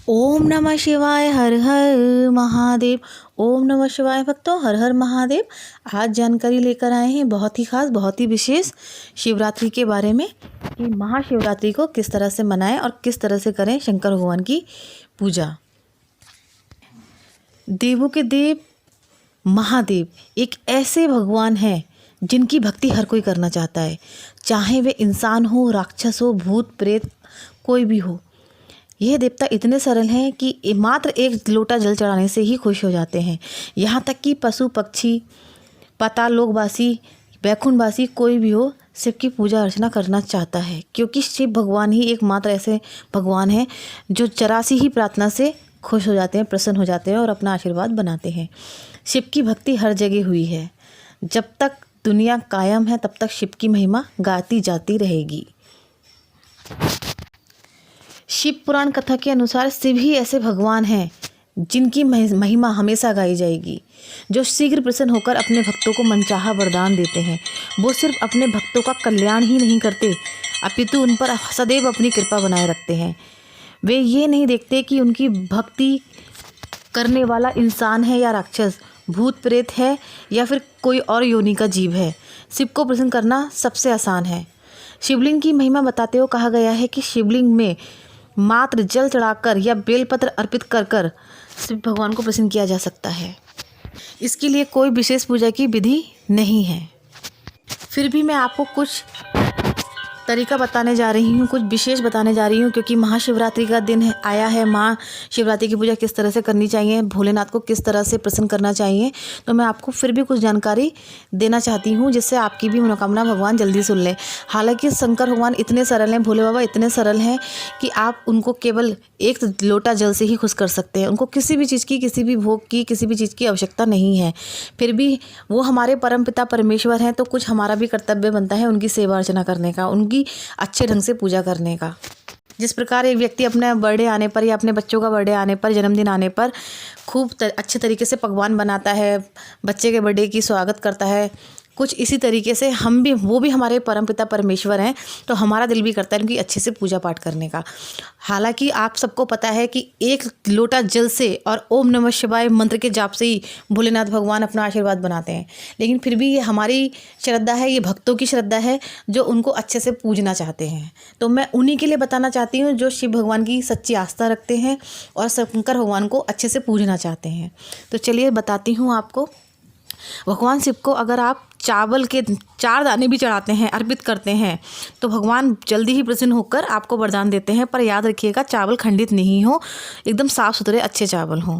ओम नमः शिवाय, हर हर महादेव। ओम नमः शिवाय भक्तों, हर हर महादेव। आज जानकारी लेकर आए हैं बहुत ही खास, बहुत ही विशेष शिवरात्रि के बारे में कि महाशिवरात्रि को किस तरह से मनाएं और किस तरह से करें शंकर भगवान की पूजा। देवों के देव महादेव एक ऐसे भगवान हैं जिनकी भक्ति हर कोई करना चाहता है, चाहे वे इंसान हो, राक्षस हो, भूत प्रेत, कोई भी हो। यह देवता इतने सरल हैं कि मात्र एक लोटा जल चढ़ाने से ही खुश हो जाते हैं। यहाँ तक कि पशु पक्षी, पाताल लोकवासी, बैकुंठवासी, कोई भी हो, शिव की पूजा अर्चना करना चाहता है, क्योंकि शिव भगवान ही एकमात्र ऐसे भगवान हैं जो 84 ही प्रार्थना से खुश हो जाते हैं, प्रसन्न हो जाते हैं और अपना आशीर्वाद बनाते हैं। शिव की भक्ति हर जगह हुई है। जब तक दुनिया कायम है तब तक शिव की महिमा गाती जाती रहेगी। शिव पुराण कथा के अनुसार शिव ही ऐसे भगवान हैं जिनकी महिमा हमेशा गाई जाएगी, जो शीघ्र प्रसन्न होकर अपने भक्तों को मनचाहा वरदान देते हैं। वो सिर्फ अपने भक्तों का कल्याण ही नहीं करते, अपितु उन पर सदैव अपनी कृपा बनाए रखते हैं। वे ये नहीं देखते कि उनकी भक्ति करने वाला इंसान है या राक्षस, भूत प्रेत है या फिर कोई और योनि का जीव है। शिव को प्रसन्न करना सबसे आसान है। शिवलिंग की महिमा बताते हुए कहा गया है कि शिवलिंग में मात्र जल चढ़ाकर या बेलपत्र अर्पित कर कर शिव भगवान को प्रसन्न किया जा सकता है। इसके लिए कोई विशेष पूजा की विधि नहीं है। फिर भी मैं आपको कुछ तरीका बताने जा रही हूँ, कुछ विशेष बताने जा रही हूँ, क्योंकि महाशिवरात्रि का दिन आया है। महाशिवरात्रि की पूजा किस तरह से करनी चाहिए, भोलेनाथ को किस तरह से प्रसन्न करना चाहिए, तो मैं आपको फिर भी कुछ जानकारी देना चाहती हूँ जिससे आपकी भी मनोकामना भगवान जल्दी सुन लें। हालांकि शंकर भगवान इतने सरल हैं, भोले बाबा इतने सरल हैं कि आप उनको केवल एक लोटा जल से ही खुश कर सकते हैं। उनको किसी भी चीज़ की, किसी भी भोग की, किसी भी चीज़ की आवश्यकता नहीं है। फिर भी वो हमारे परमपिता परमेश्वर हैं, तो कुछ हमारा भी कर्तव्य बनता है उनकी सेवा अर्चना करने का, उनकी अच्छे ढंग से पूजा करने का। जिस प्रकार एक व्यक्ति अपने बर्थडे आने पर या अपने बच्चों का बर्थडे आने पर, जन्मदिन आने पर खूब अच्छे तरीके से पकवान बनाता है, बच्चे के बर्थडे की स्वागत करता है, कुछ इसी तरीके से हम भी, वो भी हमारे परमपिता परमेश्वर हैं, तो हमारा दिल भी करता है उनकी अच्छे से पूजा पाठ करने का। हालांकि आप सबको पता है कि एक लोटा जल से और ओम नमः शिवाय मंत्र के जाप से ही भोलेनाथ भगवान अपना आशीर्वाद बनाते हैं, लेकिन फिर भी ये हमारी श्रद्धा है, ये भक्तों की श्रद्धा है जो उनको अच्छे से पूजना चाहते हैं। तो मैं उन्हीं के लिए बताना चाहती हूँ जो शिव भगवान की सच्ची आस्था रखते हैं और शंकर भगवान को अच्छे से पूजना चाहते हैं। तो चलिए बताती हूँ आपको। भगवान शिव को अगर आप चावल के 4 दाने भी चढ़ाते हैं, अर्पित करते हैं, तो भगवान जल्दी ही प्रसन्न होकर आपको वरदान देते हैं। पर याद रखिएगा, चावल खंडित नहीं हो, एकदम साफ़ सुथरे अच्छे चावल हों।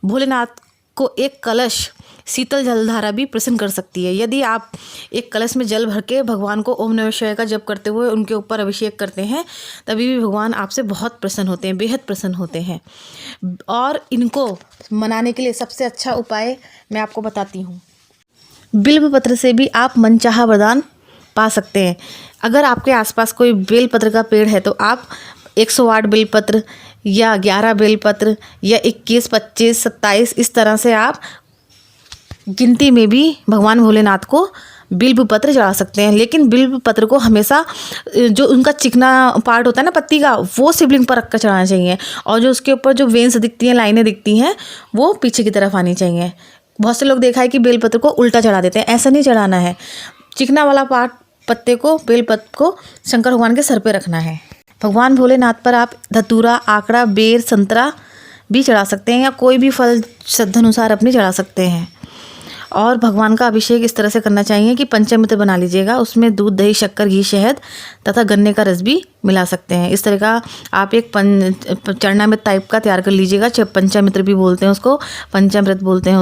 भोलेनाथ को एक कलश शीतल जलधारा भी प्रसन्न कर सकती है। यदि आप एक कलश में जल भर के भगवान को ओम नमः शिवाय का जप करते हुए उनके ऊपर अभिषेक करते हैं, तभी भी भगवान आपसे बहुत प्रसन्न होते हैं, बेहद प्रसन्न होते हैं। और इनको मनाने के लिए सबसे अच्छा उपाय मैं आपको बताती हूँ। बिल्व पत्र से भी आप मनचाहा वरदान पा सकते हैं। अगर आपके आसपास कोई बेलपत्र का पेड़ है तो आप 108 बेलपत्र या 11 बेलपत्र या 21, 25, 27 इस तरह से आप गिनती में भी भगवान भोलेनाथ को बिल्व पत्र चढ़ा सकते हैं। लेकिन बिल्व पत्र को हमेशा जो उनका चिकना पार्ट होता है ना पत्ती का, वो शिवलिंग पर रख कर चढ़ाना चाहिए, और जो उसके ऊपर जो वेन्स दिखती हैं, लाइनें दिखती हैं, वो पीछे की तरफ आनी चाहिए। बहुत से लोग देखा है कि बेलपत्र को उल्टा चढ़ा देते हैं, ऐसा नहीं चढ़ाना है। चिकना वाला पार्ट पत्ते को, बेलपत्र को शंकर भगवान के सर पे रखना है। भगवान भोलेनाथ पर आप धतूरा, आंकड़ा, बेर, संतरा भी चढ़ा सकते हैं या कोई भी फल श्रद्धानुसार अपनी चढ़ा सकते हैं। और भगवान का अभिषेक इस तरह से करना चाहिए कि पंचामृत बना लीजिएगा, उसमें दूध, दही, शक्कर, घी, शहद तथा गन्ने का रस भी मिला सकते हैं। इस तरह का आप एक चरणामृत टाइप का तैयार कर लीजिएगा। पंचामृत भी बोलते हैं उसको, पंचामृत बोलते हैं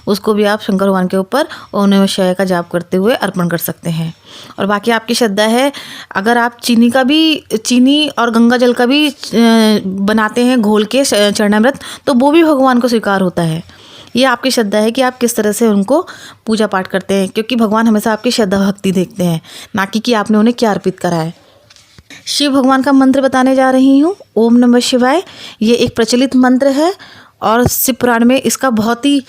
उसको भी आप शंकर भगवान के ऊपर ओम नमः शिवाय का जाप करते हुए अर्पण कर सकते हैं। और बाकी आपकी श्रद्धा है। अगर आप चीनी और गंगा जल का भी बनाते हैं घोल के चरणामृत, तो वो भी भगवान को स्वीकार होता है। ये आपकी श्रद्धा है कि आप किस तरह से उनको पूजा पाठ करते हैं, क्योंकि भगवान हमेशा आपकी श्रद्धा भक्ति देखते हैं, ना कि आपने उन्हें क्या अर्पित करा है। शिव भगवान का मंत्र बताने जा रही हूँ, ओम नमः शिवाय। ये एक प्रचलित मंत्र है और शिव पुराण में इसका बहुत ही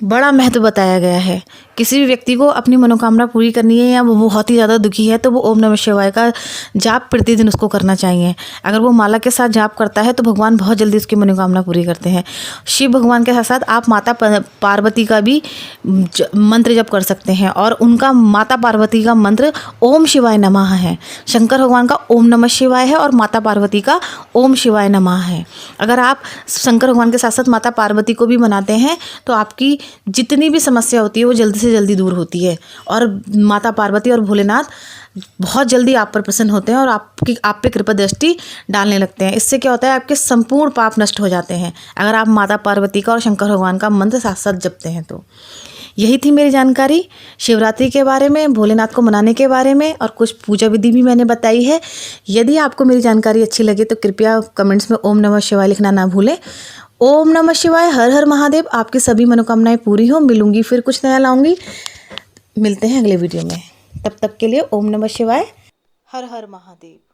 बड़ा महत्व बताया गया है, किसी भी व्यक्ति को अपनी मनोकामना पूरी करनी है या वो बहुत ही ज़्यादा दुखी है तो वो ओम नमः शिवाय का जाप प्रतिदिन उसको करना चाहिए। अगर वो माला के साथ जाप करता है तो भगवान बहुत जल्दी उसकी मनोकामना पूरी करते हैं। शिव भगवान के साथ साथ आप माता पार्वती का भी मंत्र जप कर सकते हैं और उनका माता पार्वती का मंत्र ओम शिवाय नमः है। शंकर भगवान का ओम नमः शिवाय है और माता पार्वती का ओम शिवाय नमः है। अगर आप शंकर भगवान के साथ साथ माता पार्वती को भी मनाते हैं तो आपकी जितनी भी समस्या होती है वो जल्दी से जल्दी दूर होती है और माता पार्वती और भोलेनाथ बहुत जल्दी आप पर प्रसन्न होते हैं और आप पे कृपा दृष्टि डालने लगते हैं। इससे क्या होता है, आपके संपूर्ण पाप नष्ट हो जाते हैं अगर आप माता पार्वती का और शंकर भगवान का मंत्र साथ साथ जपते हैं तो। यही थी मेरी जानकारी शिवरात्रि के बारे में, भोलेनाथ को मनाने के बारे में और कुछ पूजा विधि भी मैंने बताई है। यदि आपको मेरी जानकारी अच्छी लगे तो कृपया कमेंट्स में ओम नमः शिवाय लिखना ना भूलें। ओम नमः शिवाय, हर हर महादेव। आपकी सभी मनोकामनाएं पूरी हो। मिलूंगी फिर कुछ नया लाऊंगी। मिलते हैं अगले वीडियो में। तब तक के लिए ओम नमः शिवाय, हर हर महादेव।